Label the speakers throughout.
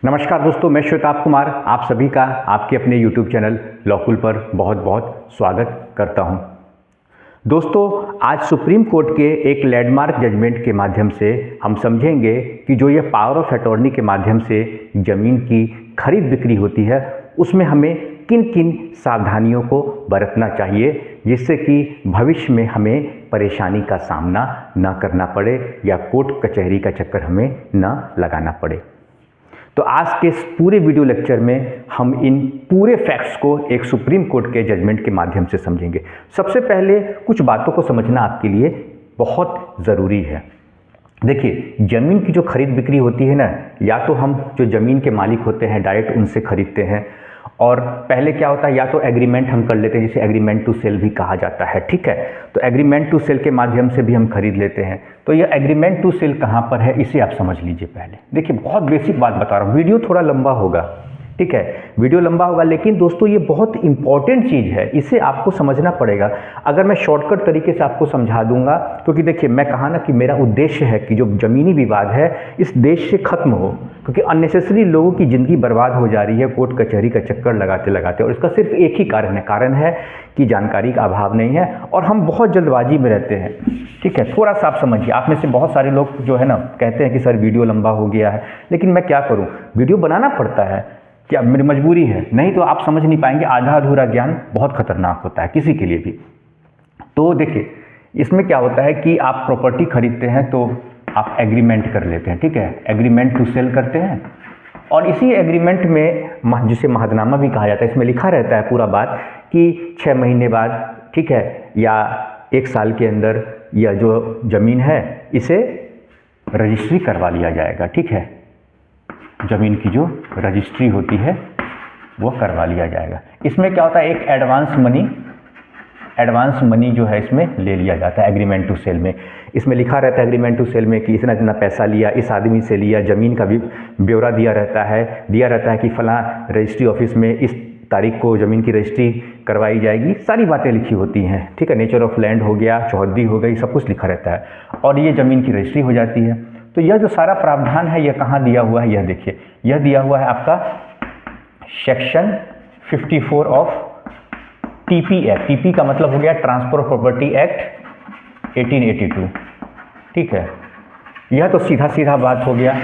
Speaker 1: नमस्कार दोस्तों, मैं श्वेताब कुमार आप सभी का आपके अपने YouTube चैनल लॉकुल पर बहुत बहुत स्वागत करता हूं। दोस्तों, आज सुप्रीम कोर्ट के एक लैंडमार्क जजमेंट के माध्यम से हम समझेंगे कि जो ये पावर ऑफ अटॉर्नी के माध्यम से ज़मीन की खरीद बिक्री होती है उसमें हमें किन किन सावधानियों को बरतना चाहिए जिससे कि भविष्य में हमें परेशानी का सामना न करना पड़े या कोर्ट कचहरी का चक्कर हमें न लगाना पड़े। तो आज के इस पूरे वीडियो लेक्चर में हम इन पूरे फैक्ट्स को एक सुप्रीम कोर्ट के जजमेंट के माध्यम से समझेंगे। सबसे पहले कुछ बातों को समझना आपके लिए बहुत ज़रूरी है। देखिए, ज़मीन की जो खरीद बिक्री होती है ना, या तो हम जो ज़मीन के मालिक होते हैं डायरेक्ट उनसे खरीदते हैं, और पहले क्या होता है या तो एग्रीमेंट हम कर लेते हैं जिसे एग्रीमेंट टू सेल भी कहा जाता है। ठीक है, तो एग्रीमेंट टू सेल के माध्यम से भी हम खरीद लेते हैं। तो यह एग्रीमेंट टू सेल कहाँ पर है इसे आप समझ लीजिए। पहले देखिए, बहुत बेसिक बात बता रहा हूँ, वीडियो थोड़ा लंबा होगा। ठीक है, वीडियो लंबा होगा, लेकिन दोस्तों ये बहुत इंपॉर्टेंट चीज़ है, इसे आपको समझना पड़ेगा। अगर मैं शॉर्टकट तरीके से आपको समझा दूंगा, क्योंकि देखिए मैं कहा ना कि मेरा उद्देश्य है कि जो ज़मीनी विवाद है इस देश से ख़त्म हो, क्योंकि अननेसेसरी लोगों की ज़िंदगी बर्बाद हो जा रही है कोर्ट कचहरी का चक्कर लगाते लगाते। और इसका सिर्फ एक ही कारण है कि जानकारी का अभाव नहीं है और हम बहुत जल्दबाजी में रहते हैं। ठीक है, थोड़ा सा आप समझिए। आप में से बहुत सारे लोग जो है ना कहते हैं कि सर वीडियो लंबा हो गया है, लेकिन मैं क्या करूँ, वीडियो बनाना पड़ता है, क्या मेरी मजबूरी है, नहीं तो आप समझ नहीं पाएंगे। आधा अधूरा ज्ञान बहुत खतरनाक होता है किसी के लिए भी। तो देखिए, इसमें क्या होता है कि आप प्रॉपर्टी खरीदते हैं तो आप एग्रीमेंट कर लेते हैं। ठीक है, एग्रीमेंट टू सेल करते हैं, और इसी एग्रीमेंट में जिसे महदनामा भी कहा जाता है, इसमें लिखा रहता है पूरा बात कि 6 महीने बाद, ठीक है, या 1 साल के अंदर यह जो ज़मीन है इसे रजिस्ट्री करवा लिया जाएगा। ठीक है, ज़मीन की जो रजिस्ट्री होती है वो करवा लिया जाएगा। इसमें क्या होता है, एक एडवांस मनी जो है इसमें ले लिया जाता है एग्रीमेंट टू सेल में। इसमें लिखा रहता है एग्रीमेंट टू सेल में कि इतना इतना पैसा लिया, इस आदमी से लिया, ज़मीन का भी ब्यौरा दिया रहता है कि फलां रजिस्ट्री ऑफिस में इस तारीख को ज़मीन की रजिस्ट्री करवाई जाएगी। सारी बातें लिखी होती हैं। ठीक है, नेचर ऑफ लैंड हो गया, चौहद्दी हो गई, सब कुछ लिखा रहता है और ये ज़मीन की रजिस्ट्री हो जाती है। तो यह जो सारा प्रावधान है यह कहाँ दिया हुआ है, यह देखिए, यह दिया हुआ है आपका section 54 of TP act. TP का मतलब हो गया ट्रांसफर ऑफ प्रॉपर्टी एक्ट 1882। ठीक है, यह तो सीधा सीधा बात हो गया,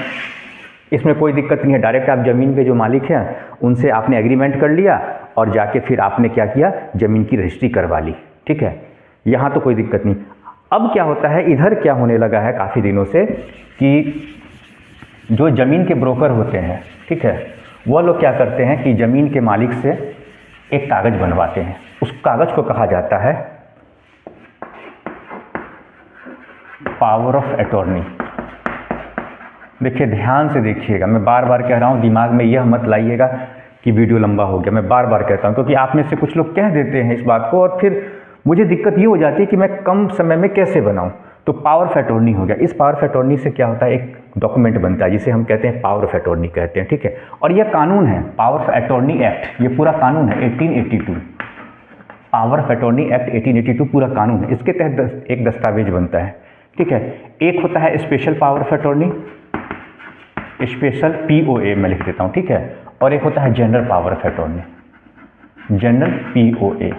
Speaker 1: इसमें कोई दिक्कत नहीं है। डायरेक्ट आप ज़मीन के जो मालिक हैं उनसे आपने एग्रीमेंट कर लिया और जाके फिर आपने क्या किया, ज़मीन की रजिस्ट्री करवा ली। ठीक है, यहाँ तो कोई दिक्कत नहीं। अब क्या होता है, इधर क्या होने लगा है काफ़ी दिनों से कि जो ज़मीन के ब्रोकर होते हैं, ठीक है, वह लोग क्या करते हैं कि ज़मीन के मालिक से एक कागज़ बनवाते हैं। उस कागज़ को कहा जाता है पावर ऑफ अटॉर्नी। देखिए, ध्यान से देखिएगा, मैं बार बार कह रहा हूँ, दिमाग में यह मत लाइएगा कि वीडियो लंबा हो गया। मैं बार बार कहता हूँ क्योंकि आप में से कुछ लोग कह देते हैं इस बात को और फिर मुझे दिक्कत ये हो जाती है कि मैं कम समय में कैसे बनाऊं। तो पावर ऑफ अटॉर्नी हो गया। इस पावर ऑफ अटॉर्नी से क्या होता है, एक डॉक्यूमेंट बनता है जिसे हम कहते हैं पावर ऑफ अटॉर्नी कहते हैं। ठीक है, और यह कानून है, पावर ऑफ अटॉर्नी एक्ट, ये पूरा कानून है 1882। पावर ऑफ अटॉर्नी एक्ट 1882 पूरा कानून है। इसके तहत एक दस्तावेज बनता है। ठीक है, एक होता है special power of attorney, special POA मैं लिख देता हूँ। ठीक है, और एक होता है general power of attorney, general POA।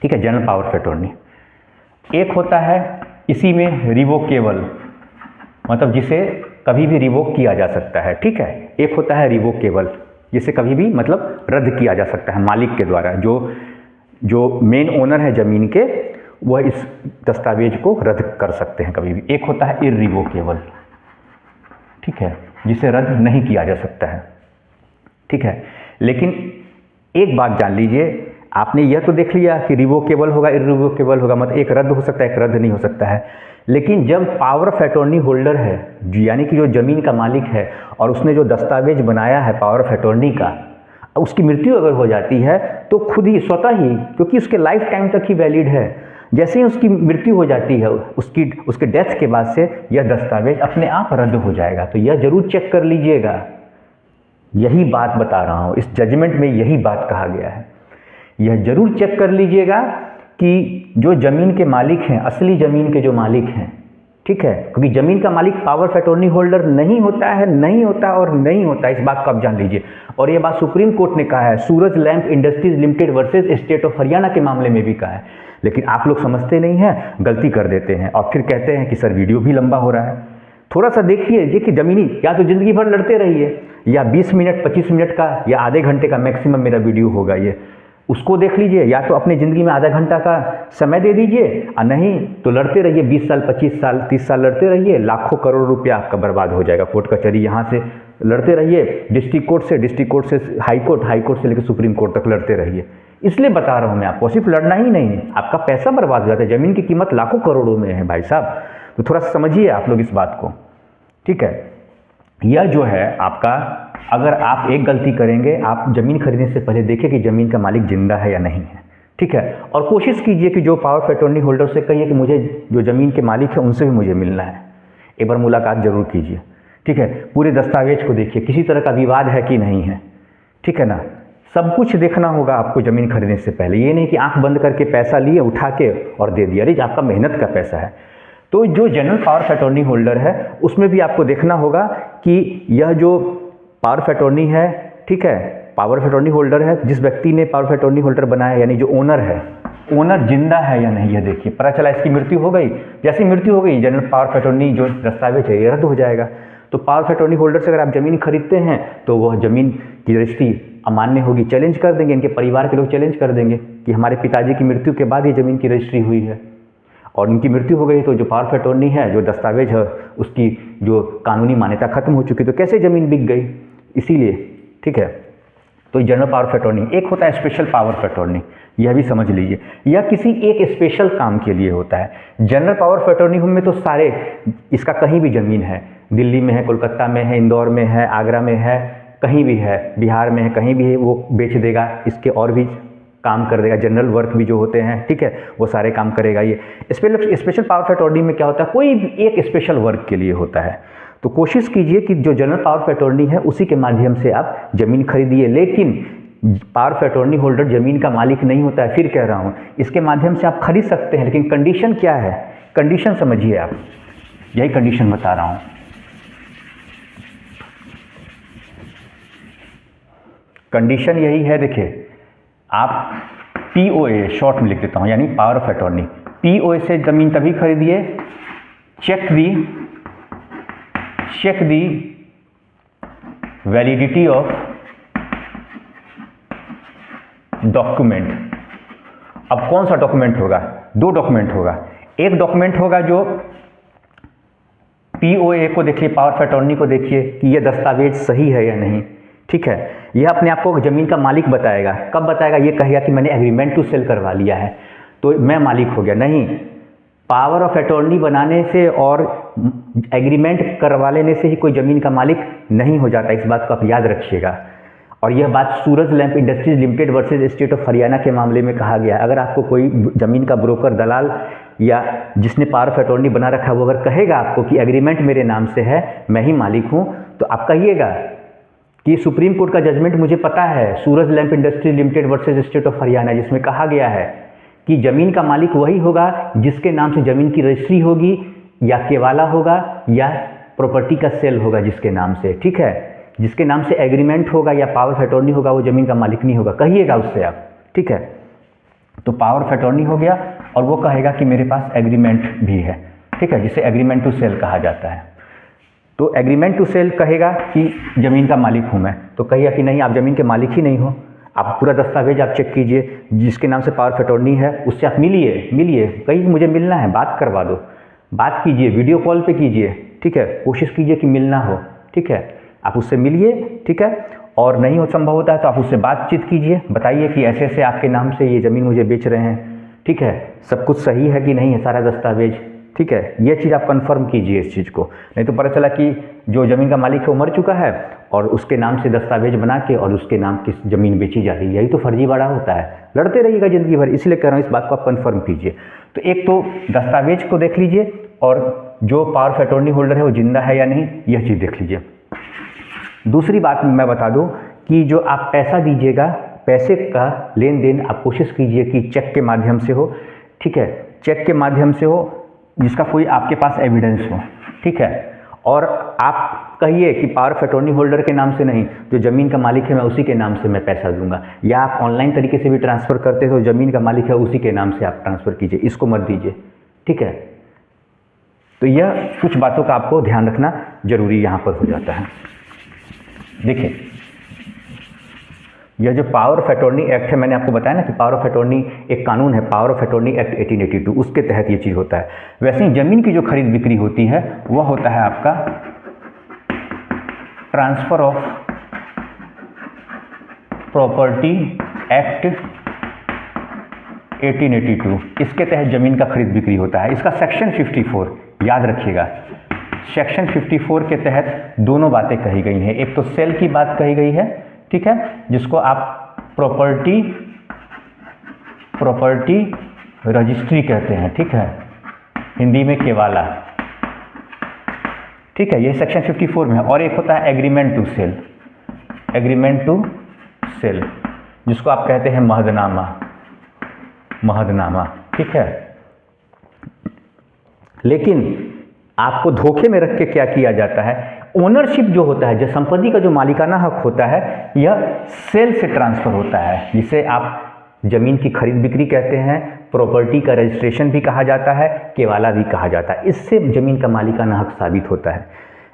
Speaker 1: ठीक है, जनरल पावर ऑफ अटॉर्नी। एक होता है इसी में रिवोकेबल, मतलब जिसे कभी भी रिवोक किया जा सकता है। ठीक है, एक होता है रिवोकेबल, जिसे कभी भी मतलब रद्द किया जा सकता है मालिक के द्वारा। जो मेन ओनर है ज़मीन के, वह इस दस्तावेज को रद्द कर सकते हैं कभी भी। एक होता है इररिवोकेबल, ठीक है, जिसे रद्द नहीं किया जा सकता है। ठीक है, लेकिन एक बात जान लीजिए, आपने यह तो देख लिया कि रिवोकेबल होगा, इररिवोकेबल होगा, मतलब एक रद्द हो सकता है, एक रद्द नहीं हो सकता है। लेकिन जब पावर ऑफ अटॉर्नी होल्डर है, यानी कि जो ज़मीन का मालिक है और उसने जो दस्तावेज बनाया है पावर ऑफ अटॉर्नी का, उसकी मृत्यु अगर हो जाती है तो खुद ही स्वतः ही, क्योंकि उसके लाइफ टाइम तक ही वैलिड है, जैसे ही उसकी मृत्यु हो जाती है उसके डेथ के बाद से यह दस्तावेज अपने आप रद्द हो जाएगा। तो यह जरूर चेक कर लीजिएगा, यही बात बता रहा हूँ, इस जजमेंट में यही बात कहा गया है। यह जरूर चेक कर लीजिएगा कि जो ज़मीन के मालिक हैं, असली ज़मीन के जो मालिक हैं, ठीक है, क्योंकि ज़मीन का मालिक पावर ऑफ अटॉर्नी होल्डर नहीं होता है, नहीं होता और नहीं होता, इस बात को आप जान लीजिए। और ये बात सुप्रीम कोर्ट ने कहा है, Suraj lamp industries limited versus state of Haryana के मामले में भी कहा है। लेकिन आप लोग समझते नहीं हैं, गलती कर देते हैं और फिर कहते हैं कि सर वीडियो भी लंबा हो रहा है। थोड़ा सा देखिए ये कि ज़मीनी या तो ज़िंदगी भर लड़ते रहिए, या 20 मिनट 25 मिनट का या आधे घंटे का मैक्सिमम मेरा वीडियो होगा ये, उसको देख लीजिए, या तो अपनी ज़िंदगी में आधा घंटा का समय दे दीजिए, और नहीं तो लड़ते रहिए 20 साल 25 साल 30 साल लड़ते रहिए, लाखों करोड़ रुपया आपका बर्बाद हो जाएगा। कोर्ट कचहरी यहाँ से लड़ते रहिए, डिस्ट्रिक्ट कोर्ट से हाई कोर्ट से लेकर सुप्रीम कोर्ट तक लड़ते रहिए। इसलिए बता रहा हूँ मैं आपको, सिर्फ लड़ना ही नहीं, आपका पैसा बर्बाद हो जाता है। ज़मीन की कीमत लाखों करोड़ों में है भाई साहब, तो थोड़ा समझिए आप लोग इस बात को, ठीक है। यह जो है आपका, अगर आप एक गलती करेंगे, आप ज़मीन खरीदने से पहले देखें कि ज़मीन का मालिक जिंदा है या नहीं है, ठीक है। और कोशिश कीजिए कि जो पावर ऑफ अटॉर्नी होल्डर से कहिए कि मुझे जो ज़मीन के मालिक है उनसे भी मुझे मिलना है, एक बार मुलाकात जरूर कीजिए, ठीक है। पूरे दस्तावेज को देखिए, किसी तरह का विवाद है कि नहीं है, ठीक है ना। सब कुछ देखना होगा आपको ज़मीन खरीदने से पहले, ये नहीं कि आंख बंद करके पैसा लिए उठा के और दे दिया, अरे आपका मेहनत का पैसा है। तो जो general power of attorney holder है उसमें भी आपको देखना होगा कि यह जो पावर ऑफ अटॉर्नी है, ठीक है, पावर ऑफ अटॉर्नी होल्डर है, जिस व्यक्ति ने पावर ऑफ अटॉर्नी होल्डर बनाया, यानी जो ओनर है, ओनर जिंदा है या नहीं, यह देखिए। पता चला इसकी मृत्यु हो गई, जैसी मृत्यु हो गई जनरल पावर ऑफ अटॉर्नी जो दस्तावेज है ये रद्द हो जाएगा। तो पावर ऑफ अटॉर्नी होल्डर से अगर आप ज़मीन खरीदते हैं तो वह ज़मीन की रजिस्ट्री अमान्य होगी, चैलेंज कर देंगे, इनके परिवार के लोग चैलेंज कर देंगे कि हमारे पिताजी की मृत्यु के बाद ये ज़मीन की रजिस्ट्री हुई है, और उनकी मृत्यु हो गई तो जो पावर ऑफ अटॉर्नी है, जो दस्तावेज है, उसकी जो कानूनी मान्यता खत्म हो चुकी, तो कैसे ज़मीन बिक गई, इसीलिए, ठीक है। तो जनरल पावर ऑफ अटॉर्नी, एक होता है स्पेशल पावर ऑफ अटॉर्नी, यह भी समझ लीजिए, यह किसी एक स्पेशल काम के लिए होता है। जनरल पावर ऑफ अटॉर्नी में तो सारे, इसका कहीं भी ज़मीन है, दिल्ली में है, कोलकाता में है, इंदौर में है, आगरा में है, कहीं भी है, बिहार में है, कहीं भी है, वो बेच देगा, इसके और भी काम कर देगा। जनरल वर्क भी जो होते हैं, ठीक है, वो सारे काम करेगा। ये स्पेशल पावर ऑफ अटॉर्नी में क्या होता है, कोई भी एक स्पेशल वर्क के लिए होता है। तो कोशिश कीजिए कि जो जनरल पावर ऑफ अटॉर्नी है उसी के माध्यम से आप ज़मीन खरीदिए, लेकिन पावर ऑफ अटॉर्नी होल्डर ज़मीन का मालिक नहीं होता है। फिर कह रहा हूँ, इसके माध्यम से आप खरीद सकते हैं, लेकिन कंडीशन क्या है, कंडीशन समझिए आप, यही कंडीशन बता रहा हूँ। कंडीशन यही है, देखिए, आप POA शॉर्ट में लिख देता हूँ, यानी पावर ऑफ अटॉर्नी, POA से ज़मीन तभी खरीदिए, check the validity of document. अब कौन सा डॉक्यूमेंट होगा, दो डॉक्यूमेंट होगा। एक डॉक्यूमेंट होगा जो POA को देखिए, पावर ऑफ अटॉर्नी को देखिए कि यह दस्तावेज सही है या नहीं, ठीक है। यह अपने आप को ज़मीन का मालिक बताएगा। कब बताएगा, ये कहेगा कि मैंने एग्रीमेंट टू सेल करवा लिया है तो मैं मालिक हो गया। नहीं, पावर ऑफ अटॉर्नी बनाने से और एग्रीमेंट करवा लेने से ही कोई ज़मीन का मालिक नहीं हो जाता, इस बात को आप याद रखिएगा। और यह बात Suraj lamp industries limited versus state of Haryana के मामले में कहा गया। अगर आपको कोई ज़मीन का ब्रोकर, दलाल या जिसने पावर ऑफ अटॉर्नी बना रखा है, वो अगर कहेगा आपको कि एग्रीमेंट मेरे नाम से है, मैं ही मालिक हूँ, तो आप कहिएगा कि सुप्रीम कोर्ट का जजमेंट मुझे पता है, Suraj lamp industries limited versus state of Haryana, जिसमें कहा गया है कि ज़मीन का मालिक वही होगा जिसके नाम से ज़मीन की रजिस्ट्री होगी, या केवाला होगा, या प्रॉपर्टी का सेल होगा जिसके नाम से, ठीक है। जिसके नाम से एग्रीमेंट होगा या पावर ऑफ अटॉर्नी होगा, वो ज़मीन का मालिक नहीं होगा, कहिएगा उससे आप, ठीक है। तो पावर ऑफ अटॉर्नी हो गया, और वो कहेगा कि मेरे पास एग्रीमेंट भी है, ठीक है, जिसे एग्रीमेंट टू सेल कहा जाता है। तो एग्रीमेंट टू सेल कहेगा कि ज़मीन का मालिक हूँ मैं, तो कहिएगा कि नहीं, आप ज़मीन के मालिक ही नहीं हो। आप पूरा दस्तावेज आप चेक कीजिए, जिसके नाम से पावर ऑफ अटॉर्नी है उससे आप मिलिए, कहीं मुझे मिलना है, बात करवा दो, बात कीजिए, वीडियो कॉल पे कीजिए, ठीक है, कोशिश कीजिए कि मिलना हो, ठीक है, आप उससे मिलिए, ठीक है। और नहीं हो संभव होता है तो आप उससे बातचीत कीजिए, बताइए कि ऐसे ऐसे आपके नाम से ये ज़मीन मुझे बेच रहे हैं, ठीक है, सब कुछ सही है कि नहीं है, सारा दस्तावेज, ठीक है। ये चीज़ आप कंफर्म कीजिए इस चीज़ को, नहीं तो पता चला कि जो ज़मीन का मालिक है वो मर चुका है और उसके नाम से दस्तावेज बना के और उसके नाम की ज़मीन बेची जा रही है। यही तो फर्जीवाड़ा होता है, लड़ते रहिएगा ज़िंदगी भर। इसलिए कह रहा हूँ, इस बात को आप कंफर्म कीजिए। तो एक तो दस्तावेज को देख लीजिए, और जो पावर ऑफ अटॉर्नी होल्डर है वो जिंदा है या नहीं, यह चीज़ देख लीजिए। दूसरी बात मैं बता दूं कि जो आप पैसा दीजिएगा, पैसे का लेन देन आप कोशिश कीजिए कि चेक के माध्यम से हो, ठीक है, चेक के माध्यम से हो, जिसका कोई आपके पास एविडेंस हो, ठीक है। और आप कहिए कि पावर ऑफ अटॉर्नी होल्डर के नाम से नहीं, जो ज़मीन का मालिक है मैं उसी के नाम से मैं पैसा दूंगा, या आप ऑनलाइन तरीके से भी ट्रांसफ़र करते हो, ज़मीन का मालिक है उसी के नाम से आप ट्रांसफ़र कीजिए, इसको मत दीजिए, ठीक है। तो यह कुछ बातों का आपको ध्यान रखना जरूरी यहाँ पर हो जाता है। देखिए, यह जो पावर ऑफ अटॉर्नी एक्ट है, मैंने आपको बताया ना कि पावर ऑफ अटॉर्नी एक कानून है, पावर ऑफ अटॉर्नी एक्ट 1882, उसके तहत ये चीज़ होता है। वैसे ही ज़मीन की जो खरीद बिक्री होती है वह होता है आपका ट्रांसफ़र ऑफ प्रॉपर्टी एक्ट 1882, इसके तहत ज़मीन का खरीद बिक्री होता है। इसका सेक्शन 54 याद रखिएगा, सेक्शन 54 के तहत दोनों बातें कही गई हैं। एक तो सेल की बात कही गई है, ठीक है, जिसको आप प्रॉपर्टी रजिस्ट्री कहते हैं, ठीक है, हिंदी में केवाला, ठीक है, ये सेक्शन 54 में है। और एक होता है एग्रीमेंट टू सेल, जिसको आप कहते हैं महदनामा, ठीक है। लेकिन आपको धोखे में रख के क्या किया जाता है, ओनरशिप जो होता है, जो संपत्ति का जो मालिकाना हक होता है, यह सेल से ट्रांसफ़र होता है, जिसे आप ज़मीन की खरीद बिक्री कहते हैं, प्रॉपर्टी का रजिस्ट्रेशन भी कहा जाता है, केवाला भी कहा जाता है। इससे ज़मीन का मालिकाना हक साबित होता है,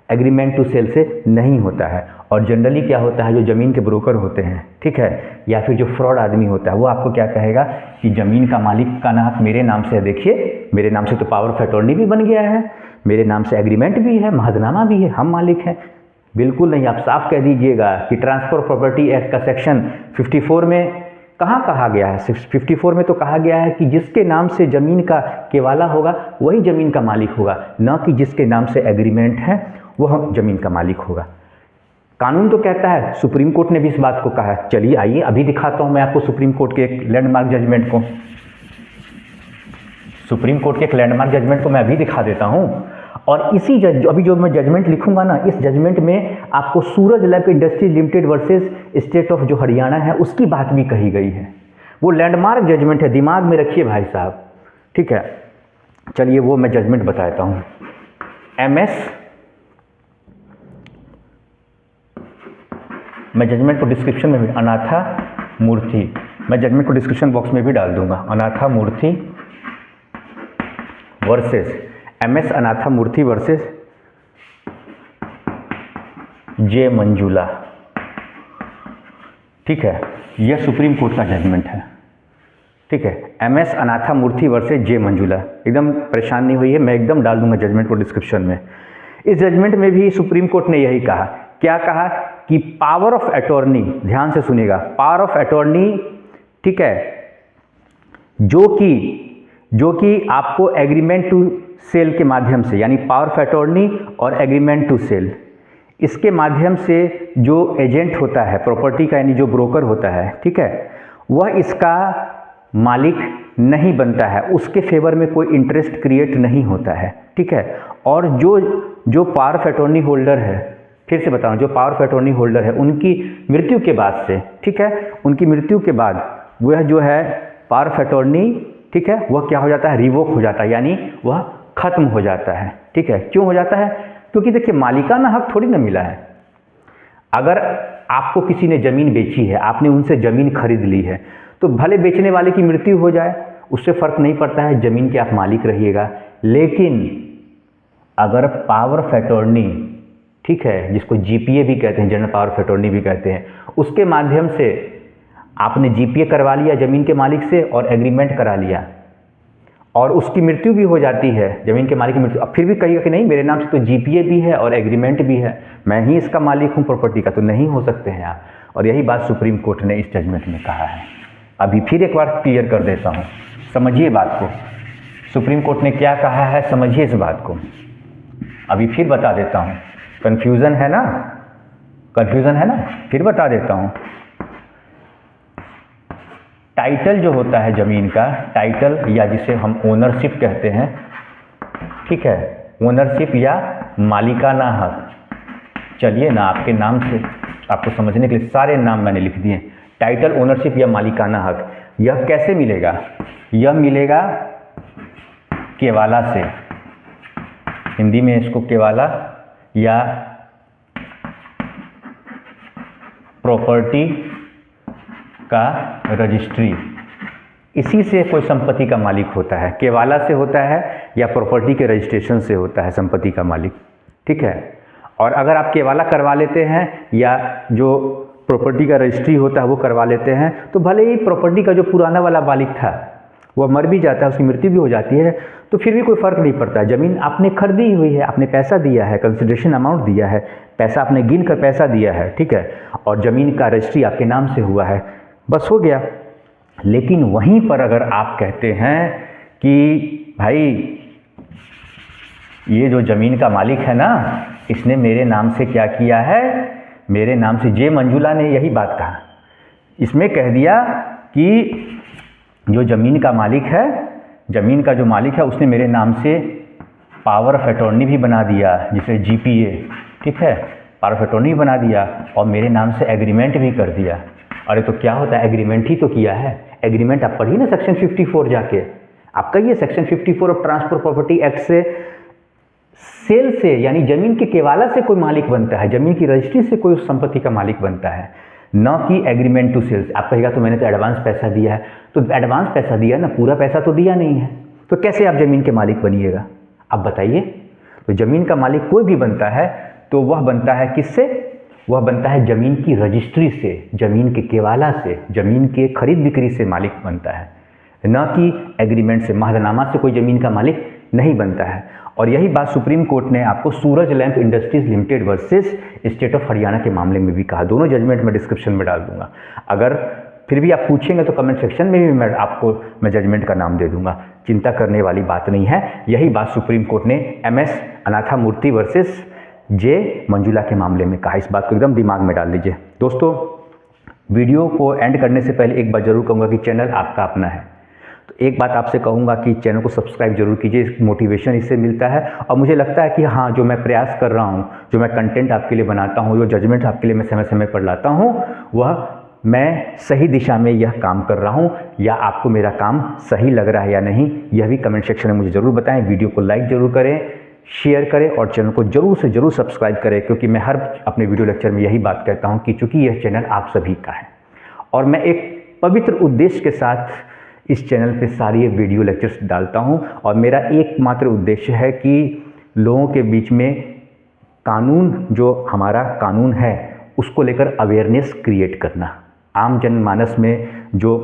Speaker 1: एग्रीमेंट टू सेल से नहीं होता है। और जनरली क्या होता है, जो ज़मीन के ब्रोकर होते हैं, ठीक है, या फिर जो फ्रॉड आदमी होता है, वो आपको क्या कहेगा कि ज़मीन का मालिकाना हक मेरे नाम से है, देखिए मेरे नाम से तो पावर ऑफ अटॉर्नी भी बन गया है, मेरे नाम से एग्रीमेंट भी है, महदनामा भी है, हम मालिक हैं। बिल्कुल नहीं, आप साफ कह दीजिएगा कि ट्रांसफ़र ऑफ प्रॉपर्टी एक्ट का सेक्शन 54 में कहाँ कहा गया है, 54 में तो कहा गया है कि जिसके नाम से ज़मीन का केवाला होगा वही ज़मीन का मालिक होगा, न कि जिसके नाम से एग्रीमेंट है वह ज़मीन का मालिक होगा। कानून तो कहता है, सुप्रीम कोर्ट ने भी इस बात को कहा है। चलिए आइए अभी दिखाता हूँ मैं आपको सुप्रीम कोर्ट के एक लैंडमार्क जजमेंट को, सुप्रीम कोर्ट के एक लैंडमार्क जजमेंट को मैं अभी दिखा देता हूँ। और इसी अभी जो मैं जजमेंट लिखूंगा ना, इस जजमेंट में आपको Suraj lab industry limited versus state of जो हरियाणा है उसकी बात भी कही गई है। वो लैंडमार्क जजमेंट है, दिमाग में रखिए भाई साहब, ठीक है। चलिए वो मैं जजमेंट बताता हूँ। मैं जजमेंट को डिस्क्रिप्शन में भी, अनाथा मूर्ति, मैं जजमेंट को डिस्क्रिप्शन बॉक्स में भी डाल दूंगा। अनाथा मूर्ति वर्सेस MS अनाथा मूर्ति वर्सेस जे मंजुला, ठीक है, यह सुप्रीम कोर्ट का जजमेंट है, ठीक है। MS अनाथा मूर्ति वर्सेस जे मंजुला, एकदम परेशान नहीं हुई है, मैं एकदम डाल दूंगा जजमेंट को डिस्क्रिप्शन में। इस जजमेंट में भी सुप्रीम कोर्ट ने यही कहा, क्या कहा कि पावर ऑफ अटॉर्नी, ध्यान से सुनिएगा, पावर ऑफ अटॉर्नी, ठीक है, जो कि आपको एग्रीमेंट टू सेल के माध्यम से, यानी पावर ऑफ अटॉर्नी और एग्रीमेंट टू सेल, इसके माध्यम से जो एजेंट होता है प्रॉपर्टी का, यानी जो ब्रोकर होता है, ठीक है, वह इसका मालिक नहीं बनता है, उसके फेवर में कोई इंटरेस्ट क्रिएट नहीं होता है, ठीक है। और जो पावर ऑफ अटॉर्नी होल्डर है, फिर से बता रहा हूँ, जो पावर ऑफ अटॉर्नी होल्डर है उनकी मृत्यु के बाद से, ठीक है, उनकी मृत्यु के बाद वह जो है पावर ऑफ अटॉर्नी, ठीक है, वह क्या हो जाता है, रिवोक हो जाता है, यानी वह खत्म हो जाता है, ठीक है। क्यों हो जाता है, क्योंकि देखिए मालिकाना हक थोड़ी ना मिला है। अगर आपको किसी ने ज़मीन बेची है, आपने उनसे ज़मीन खरीद ली है, तो भले बेचने वाले की मृत्यु हो जाए उससे फ़र्क नहीं पड़ता है, ज़मीन के आप मालिक रहिएगा। लेकिन अगर पावर ऑफ अटॉर्नी, ठीक है, जिसको GPA भी कहते हैं, जनरल पावर ऑफ अटॉर्नी भी कहते हैं, उसके माध्यम से आपने GPA करवा लिया ज़मीन के मालिक से और एग्रीमेंट करा लिया, और उसकी मृत्यु भी हो जाती है, ज़मीन के मालिक की मृत्यु, अब फिर भी कहिएगा कि नहीं मेरे नाम से तो GPA भी है और एग्रीमेंट भी है, मैं ही इसका मालिक हूँ प्रॉपर्टी का, तो नहीं हो सकते हैं आप। और यही बात सुप्रीम कोर्ट ने इस जजमेंट में कहा है। अभी फिर एक बार क्लियर कर देता हूँ, समझिए बात को, सुप्रीम कोर्ट ने क्या कहा है, समझिए इस बात को। अभी फिर बता देता हूँ, कन्फ्यूज़न है ना, फिर बता देता हूँ। टाइटल जो होता है ज़मीन का, टाइटल या जिसे हम ओनरशिप कहते हैं, ठीक है, ओनरशिप या मालिकाना हक, चलिए ना आपके नाम से आपको समझने के लिए सारे नाम मैंने लिख दिए। टाइटल, ओनरशिप या मालिकाना हक, यह कैसे मिलेगा, यह मिलेगा केवाला से, हिंदी में इसको केवाला या प्रॉपर्टी का रजिस्ट्री, इसी से कोई संपत्ति का मालिक होता है। केवाला से होता है या प्रॉपर्टी के रजिस्ट्रेशन से होता है संपत्ति का मालिक, ठीक है। और अगर आप केवाला करवा लेते हैं या जो प्रॉपर्टी का रजिस्ट्री होता है वो करवा लेते हैं, तो भले ही प्रॉपर्टी का जो पुराना वाला मालिक था वह मर भी जाता है, उसकी मृत्यु भी हो जाती है, तो फिर भी कोई फ़र्क नहीं पड़ता। ज़मीन आपने खरीदी हुई है, आपने पैसा दिया है, कंसिडरेशन अमाउंट दिया है, पैसा आपने गिन कर पैसा दिया है, ठीक है, और ज़मीन का रजिस्ट्री आपके नाम से हुआ है, बस हो गया। लेकिन वहीं पर अगर आप कहते हैं कि भाई ये जो ज़मीन का मालिक है ना, इसने मेरे नाम से क्या किया है, मेरे नाम से, जे मंजुला ने यही बात कहा, इसमें कह दिया कि जो ज़मीन का मालिक है, ज़मीन का जो मालिक है उसने मेरे नाम से पावर ऑफ अटॉर्नी भी बना दिया, जिसे GPA, ठीक है, पावर ऑफ अटॉर्नी बना दिया, और मेरे नाम से एग्रीमेंट भी कर दिया। अरे तो क्या होता है, एग्रीमेंट ही तो किया है। एग्रीमेंट आप पढ़िए ना सेक्शन 54 जाके, आपका ये section 54 of transfer property act से सेल से, यानी ज़मीन के केवाला से कोई मालिक बनता है, ज़मीन की रजिस्ट्री से कोई उस संपत्ति का मालिक बनता है, न कि एग्रीमेंट टू सेल्स। आप कहेगा तो मैंने तो एडवांस पैसा दिया है, तो एडवांस पैसा दिया ना, पूरा पैसा तो दिया नहीं है, तो कैसे आप ज़मीन के मालिक बनिएगा, आप बताइए। तो ज़मीन का मालिक कोई भी बनता है तो वह बनता है किससे, वह बनता है ज़मीन की रजिस्ट्री से, ज़मीन के केवाला से, ज़मीन के खरीद बिक्री से मालिक बनता है, न कि एग्रीमेंट से, महदनामा से कोई ज़मीन का मालिक नहीं बनता है। और यही बात सुप्रीम कोर्ट ने आपको Suraj lamp industries limited versus state of Haryana के मामले में भी कहा। दोनों जजमेंट मैं डिस्क्रिप्शन में डाल दूंगा, अगर फिर भी आप पूछेंगे तो कमेंट सेक्शन में भी मैं जजमेंट का नाम दे दूंगा, चिंता करने वाली बात नहीं है। यही बात सुप्रीम कोर्ट ने MS अनाथा मूर्ति वर्सेस जे मंजुला के मामले में कहा। इस बात को एकदम दिमाग में डाल लीजिए। दोस्तों, वीडियो को एंड करने से पहले एक बात जरूर कहूँगा कि चैनल आपका अपना है, तो एक बात आपसे कहूँगा कि चैनल को सब्सक्राइब जरूर कीजिए, मोटिवेशन इससे मिलता है। और मुझे लगता है कि हाँ, जो मैं प्रयास कर रहा हूँ, जो मैं कंटेंट आपके लिए बनाता हूँ, जो जजमेंट आपके लिए मैं समय समय पर लाता हूँ, वह मैं सही दिशा में यह काम कर रहा हूँ, या आपको मेरा काम सही लग रहा है या नहीं, यह भी कमेंट सेक्शन में मुझे ज़रूर बताएं। वीडियो को लाइक ज़रूर करें, शेयर करें और चैनल को ज़रूर से ज़रूर सब्सक्राइब करें, क्योंकि मैं हर अपने वीडियो लेक्चर में यही बात कहता हूँ कि चूँकि यह चैनल आप सभी का है और मैं एक पवित्र उद्देश्य के साथ इस चैनल पे सारी वीडियो लेक्चर्स डालता हूँ, और मेरा एकमात्र उद्देश्य है कि लोगों के बीच में कानून, जो हमारा कानून है, उसको लेकर अवेयरनेस क्रिएट करना। आम जनमानस में जो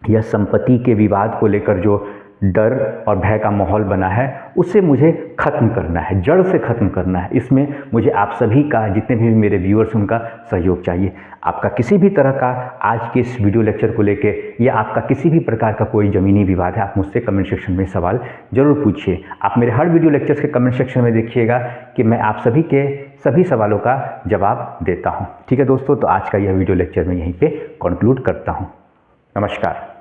Speaker 1: यह संपत्ति के विवाद को लेकर जो डर और भय का माहौल बना है, उसे मुझे ख़त्म करना है, जड़ से ख़त्म करना है। इसमें मुझे आप सभी का, जितने भी मेरे व्यूअर्स हैं, उनका सहयोग चाहिए। आपका किसी भी तरह का आज के इस वीडियो लेक्चर को लेके या आपका किसी भी प्रकार का कोई ज़मीनी विवाद है, आप मुझसे कमेंट सेक्शन में सवाल ज़रूर पूछिए। आप मेरे हर वीडियो लेक्चर्स के कमेंट सेक्शन में देखिएगा कि मैं आप सभी के सभी सवालों का जवाब देता हूँ। ठीक है दोस्तों, तो आज का यह वीडियो लेक्चर मैं यहीं पर कंक्लूड करता हूँ। नमस्कार।